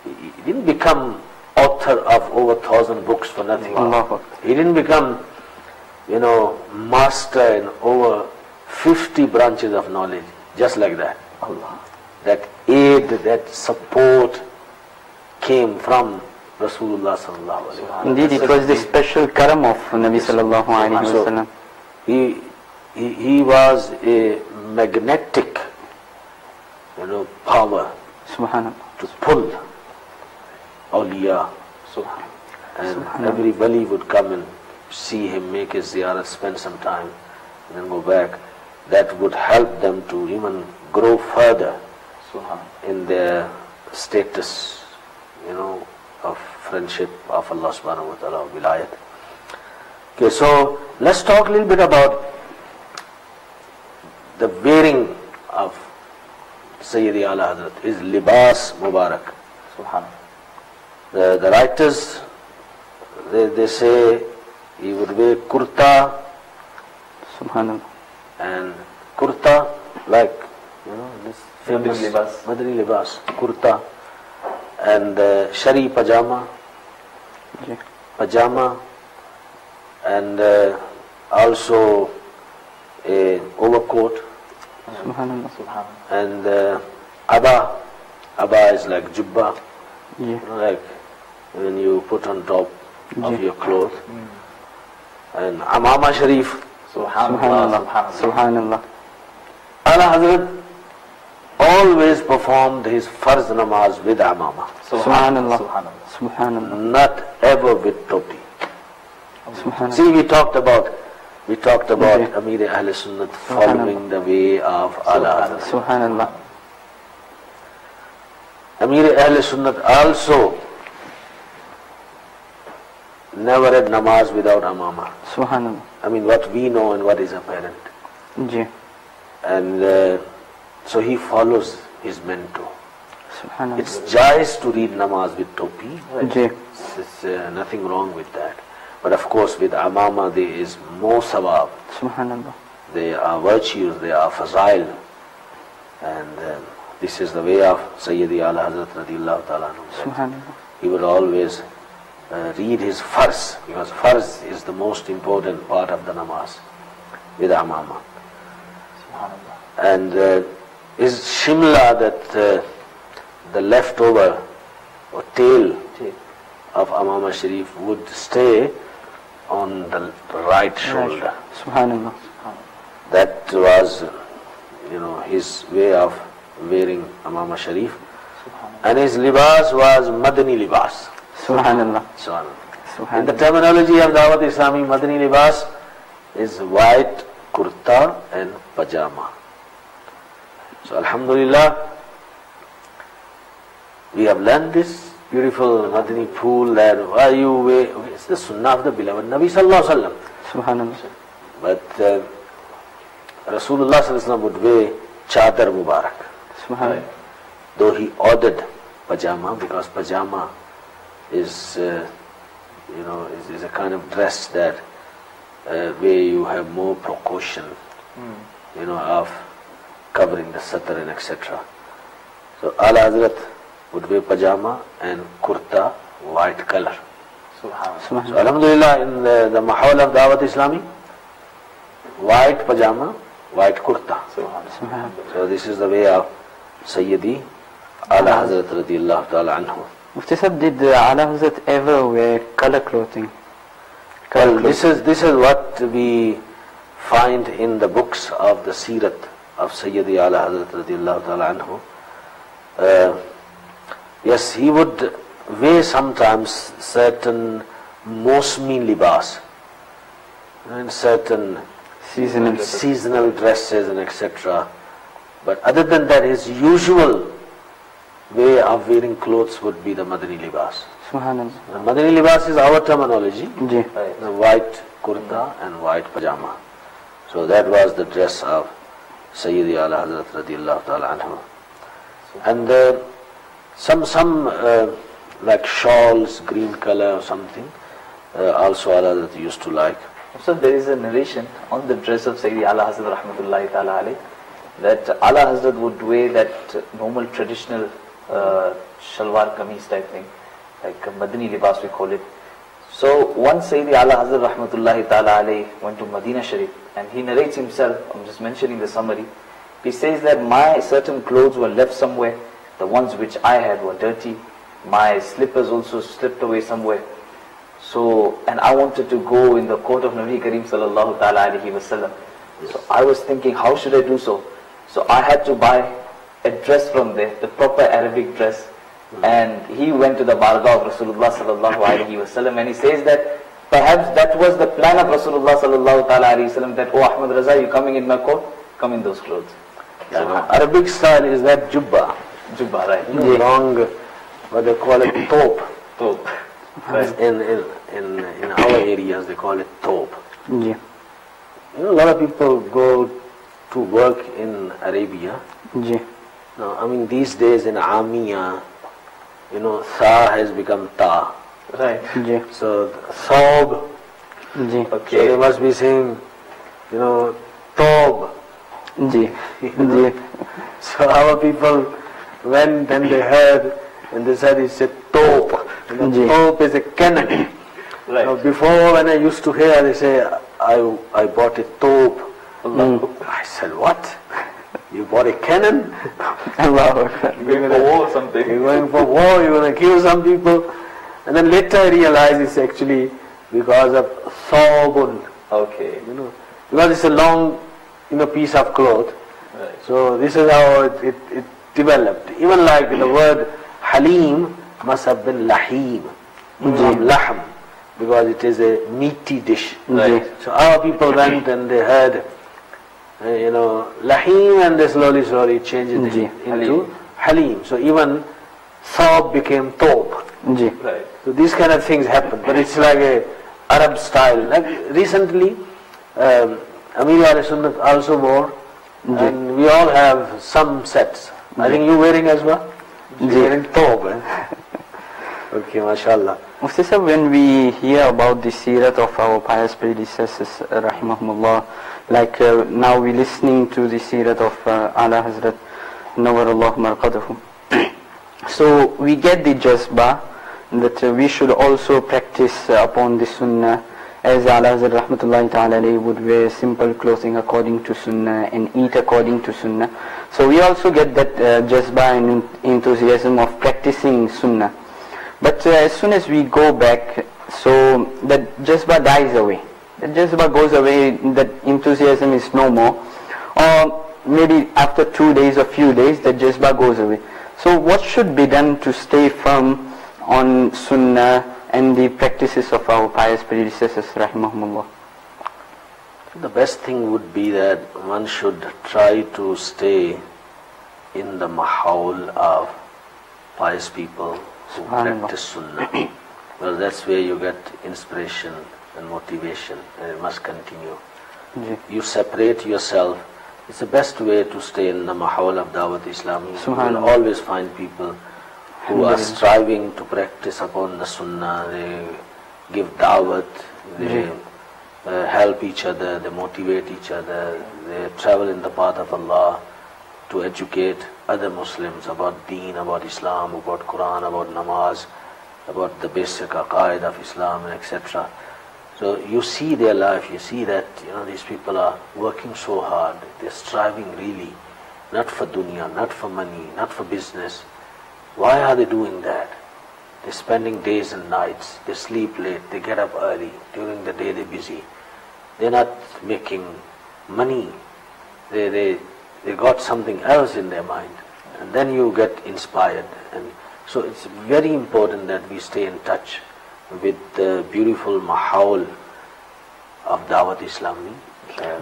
Speaker 1: he didn't become author of over 1,000 books for nothing. He didn't become, master in over 50 branches of knowledge, just like that. That aid, that support came from Rasulullah sallallahu alaihi wasallam.
Speaker 3: Indeed, it was the special karam of Nabi sallallahu alaihi wasallam.
Speaker 1: He was a magnetic, power to pull awliya, and every wali would come and see him, make his ziyarat, spend some time, and then go back. That would help them to even grow further in their status, of friendship of Allah subhanahu wa ta'ala, wilayat. Okay, so let's talk a little bit about the wearing of Sayyidi Ala Hazrat, his libas mubarak. Subhanallah. The writers, they say he would wear kurta,
Speaker 3: Subhanallah,
Speaker 1: and kurta, like, this famous Madani libas, kurta, and shari pajama, and also a overcoat,
Speaker 3: Subhanallah,
Speaker 1: and abba is like jubba, like when you put on top of your clothes, and amama sharif,
Speaker 2: Subhanallah, subhanallah.
Speaker 3: Subhanallah.
Speaker 1: Ala Hazrat always performed his farz namaz with amama.
Speaker 3: Subhanallah.
Speaker 2: Subhanallah.
Speaker 3: Subhanallah.
Speaker 1: Not ever with topi.
Speaker 3: Subhanallah.
Speaker 1: See, we talked about
Speaker 3: Okay.
Speaker 1: Amir Ahl Sunnat following the way of Ala Hazrat.
Speaker 3: Subhanallah.
Speaker 1: Amir Ahl Sunnat also never read namaz without amama.
Speaker 3: Subhanallah.
Speaker 1: I mean, what we know and what is apparent.
Speaker 3: Ji.
Speaker 1: And so he follows his mentor.
Speaker 3: Subhanallah.
Speaker 1: It's jais to read namaz with topi.
Speaker 3: Ji.
Speaker 1: There's nothing wrong with that. But of course with amama there is more sawab.
Speaker 3: Subhanallah.
Speaker 1: There are virtues, there are fazail. And this is the way of Sayyidi Ala Hazrat radiallahu ta'ala anhu.
Speaker 3: Subhanallah.
Speaker 1: He would always read his farz, because farz is the most important part of the namaz with amama.
Speaker 2: Subhanallah.
Speaker 1: And is shimla that the leftover or tail of amama sharif would stay on the right shoulder.
Speaker 3: Subhanallah.
Speaker 1: That was, his way of wearing amama sharif. And his libas was Madani libas.
Speaker 3: Subhanallah.
Speaker 1: In the terminology of Dawat Islami, Madani libas is white kurta and pajama. So Alhamdulillah, we have learned this beautiful Madani pool that why you wear, it's the sunnah of the beloved Nabi sallallahu alaihi wasallam.
Speaker 3: Subhanallah.
Speaker 1: But Rasulullah sallallahu alaihi wasallam would wear chadar mubarak.
Speaker 3: Subhanallah.
Speaker 1: Though he ordered pajama, because pajama is, is a kind of dress that where you have more precaution, of covering the satar and etc. So Ala Hazrat would wear pajama and kurta, white color.
Speaker 2: Subhanallah.
Speaker 1: So Alhamdulillah, in the mahal of Dawat Islami, white pajama, white kurta.
Speaker 2: Subhanallah.
Speaker 1: So this is the way of Sayyidi Ala Hazrat radiallahu ta'ala anhu.
Speaker 3: Mufti Sahib, did Ala Hazrat ever wear color clothing?
Speaker 1: Well, this is what we find in the books of the Seerat of Sayyidi Ala Hazrat radiallahu ta'ala anhu. Yes, he would wear sometimes certain mosmi libas and certain seasonal dresses and etc. But other than that, his usual way of wearing clothes would be the Madani libas.
Speaker 3: Subhanallah.
Speaker 1: The Madani libas is our terminology,
Speaker 3: Ji.
Speaker 1: the white kurta and white pajama. So that was the dress of Sayyidi Ala Hazrat radiallahu ta'ala anhu. And some like shawls, green color or something, also Ala Hazrat used to like.
Speaker 2: So there is a narration on the dress of Sayyidi Ala Hazrat rahmatullahi ta'ala alayh, that Ala Hazrat would wear that normal traditional shalwar kameez type thing, like Madani libas we call it. So once Sayyidi Ala Hazrat rahmatullahi ta'ala alayh went to Medina Sharif, and he narrates himself, I'm just mentioning the summary, he says that my certain clothes were left somewhere, the ones which I had were dirty, my slippers also slipped away somewhere. So, and I wanted to go in the court of Nabi Kareem sallallahu ta'ala alayhi wa sallam. So I was thinking, how should I do so? So I had to buy a dress from there, the proper Arabic dress. And he went to the bargah of Rasulullah sallallahu alayhi wa sallam, and he says that perhaps that was the plan of Rasulullah sallallahu ta'ala alayhi wa sallam, that, oh Ahmad Raza, you coming in my court? Come in those clothes.
Speaker 1: So Arabic style is that jubba.
Speaker 2: Jubba, right.
Speaker 1: Long, what they call it, tope.
Speaker 2: Tope. Right.
Speaker 1: In our areas they call it tope.
Speaker 3: Yeah.
Speaker 1: A lot of people go to work in Arabia.
Speaker 3: Yeah.
Speaker 1: Now, I mean, these days in Amiya, tha has become ta.
Speaker 2: Right.
Speaker 3: Yeah.
Speaker 1: So, thob.
Speaker 3: Yeah.
Speaker 2: Okay.
Speaker 1: So they must be saying, tob.
Speaker 3: Yeah. Yeah.
Speaker 1: So our people went and they heard, and they said it's a tope. And the tope is a cannon.
Speaker 2: Right.
Speaker 1: Now, before, when I used to hear, they say, I bought a tope. I said, what? You bought a cannon?
Speaker 2: You're going for war or something.
Speaker 1: You're going for war, you're going to kill some people. And then later I realized it's actually because of thawbun.
Speaker 2: Okay.
Speaker 1: because it's a long, piece of cloth.
Speaker 2: Right.
Speaker 1: So this is how it developed. Even like the word Halim must have been Lahim, from Lahm, because it is a meaty dish.
Speaker 2: Right.
Speaker 1: So our people went and they heard, Lahim, and they slowly changed it into Halim. So even Thawb became Thob.
Speaker 2: Right.
Speaker 1: So these kind of things happen, but it's like a Arab style. Like recently, Amir Ala Sunnat also wore, and we all have some sets. I think you wearing as well? You're wearing Thob. Okay, mashallah.
Speaker 3: Mufti sir, when we hear about the seerat of our pious predecessors, rahimahumullah, like now we're listening to the seerat of Ala Hazrat, Nawarallahu marqadahu. So we get the jazba that we should also practice upon the sunnah, as Ala Hazrat rahmatullahi ta'ala alayhi would wear simple clothing according to sunnah and eat according to sunnah. So we also get that jazba and enthusiasm of practicing sunnah. But as soon as we go back, so that jazba dies away. The jazba goes away, that enthusiasm is no more. Or maybe after 2 days or few days, the jazba goes away. So what should be done to stay firm on sunnah and the practices of our pious predecessors, rahimahumullah?
Speaker 1: The best thing would be that one should try to stay in the mahaul of pious people who practice sunnah. Well, that's where you get inspiration and motivation, and it must continue. You separate yourself. It's the best way to stay in the mahaul of Dawat Islami. You will always find people who are striving to practice upon the sunnah. They give dawat, they help each other, they motivate each other, they travel in the path of Allah to educate other Muslims about deen, about Islam, about Quran, about namaz, about the basic aqaid of Islam, and etc. So you see their life, you see that these people are working so hard, they're striving really, not for dunya, not for money, not for business. Why are they doing that? They're spending days and nights, they sleep late, they get up early, during the day they're busy. They're not making money, they got something else in their mind, and then you get inspired. And so it's very important that we stay in touch with the beautiful mahaul of Dawat Islami.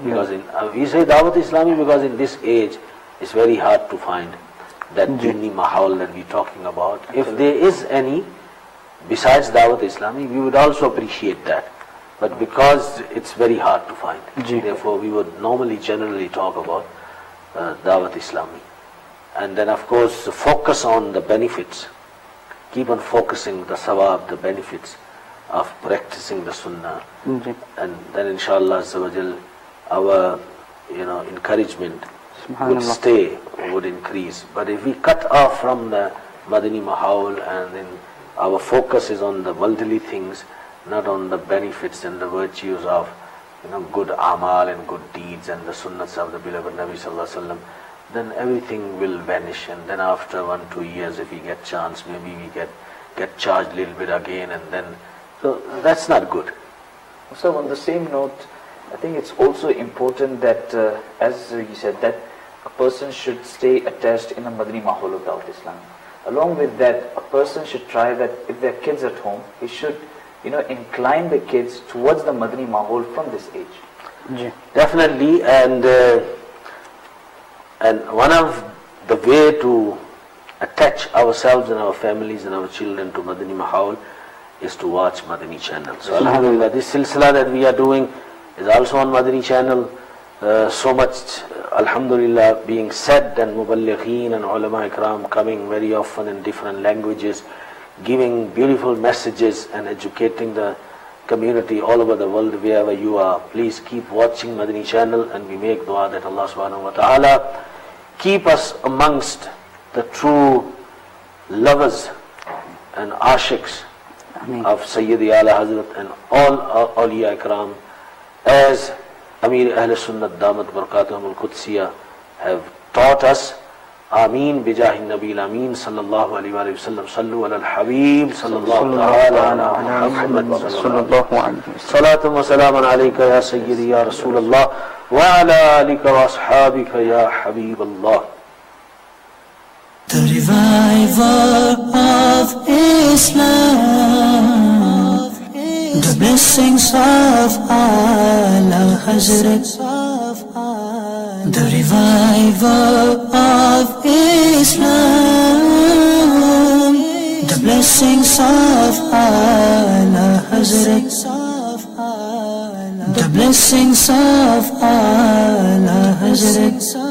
Speaker 1: Because we say Dawat Islami because in this age it's very hard to find that jinni mahaul that we're talking about. If there is any besides Dawat Islami, we would also appreciate that. But because it's very hard to find, therefore we would generally talk about Dawat Islami. And then of course focus on the benefits. Keep on focusing the sawab, the benefits of practicing the sunnah. And then inshallah our encouragement would stay, would increase. But if we cut off from the Madani Mahaul, and then our focus is on the worldly things, not on the benefits and the virtues of good amal and good deeds and the sunnahs of the beloved Nabi sallallahu alaihi wasallam, then everything will vanish. And then after 1-2 years, if we get chance, maybe we get charged a little bit again, and then so that's not good.
Speaker 2: So on the same note, I think it's also important that, as you said, that a person should stay attached in a Madani Mahol of Dawat Islam. Along with that, a person should try that if there are kids at home, he should incline the kids towards the Madani Mahol from this age.
Speaker 1: Definitely, and one of the way to attach ourselves and our families and our children to Madani Mahol is to watch Madani channel. So alhamdulillah, this silsila that we are doing is also on Madani channel. So much alhamdulillah being said, and muballighin and ulama ikram coming very often in different languages, giving beautiful messages and educating the community all over the world, wherever you are. Please keep watching Madani channel, and we make dua that Allah subhanahu wa ta'ala keep us amongst the true lovers and ashiks of Sayyidi Ala Hazrat and all awliya ikram, as Amir Ahl Sunnat Damat Barakatuhum al-Qudsiyah have taught us, آمین بجاہ النبی الامین صلی اللہ علیہ وآلہ وسلم صلو علی الحبیب صلی اللہ تعالی علی محمد صلی اللہ علیہ وسلم صلاة و سلام علیکہ یا سیدی یا رسول اللہ وعلی آلکہ و اصحابکہ یا حبیب اللہ.
Speaker 4: The revival of Islam, the blessings of Ala Hazrat, the revival of Islam, the blessings of Ala Hazrat, the blessings of Ala Hazrat.